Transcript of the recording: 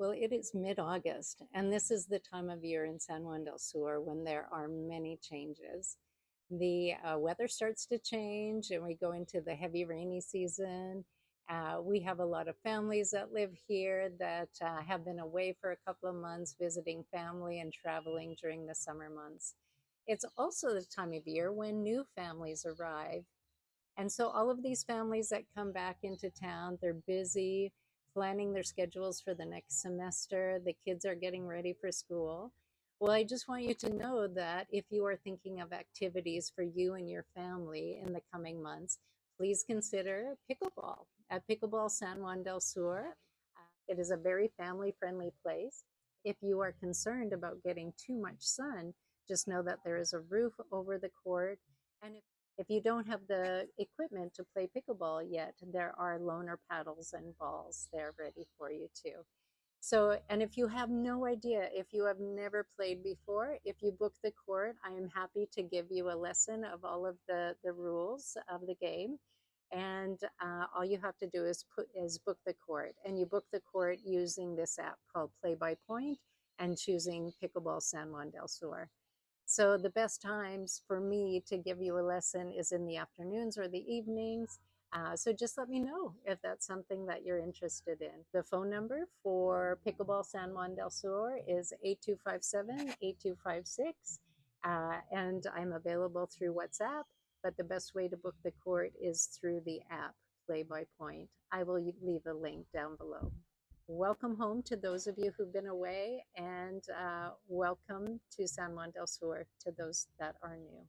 Well, it is mid-August, and this is the time of year in San Juan del Sur when there are many changes. The weather starts to change, and we go into the heavy rainy season. We have a lot of families that live here that have been away for a couple of months visiting family and traveling during the summer months. It's also the time of year when new families arrive, and so all of these families that come back into town, they're busy planning their schedules for the next semester. The kids are getting ready for school. Well, I just want you to know that if you are thinking of activities for you and your family in the coming months, please consider pickleball at Pickleball San Juan del Sur. It is a very family friendly place. If you are concerned about getting too much sun, just know that there is a roof over the court. And if you don't have the equipment to play pickleball yet, there are loaner paddles and balls there ready for you too. So, and if you have no idea, if you have never played before, if you book the court, I am happy to give you a lesson of all of the rules of the game. And all you have to do is book the court. And you book the court using this app called Play by Point and choosing Pickleball San Juan del Sur. So the best times for me to give you a lesson is in the afternoons or the evenings. So just let me know if that's something that you're interested in. The phone number for Pickleball San Juan del Sur is 8257-8256. And I'm available through WhatsApp, but the best way to book the court is through the app Play by Point. I will leave a link down below. Welcome home to those of you who've been away, and welcome to San Juan del Sur to those that are new.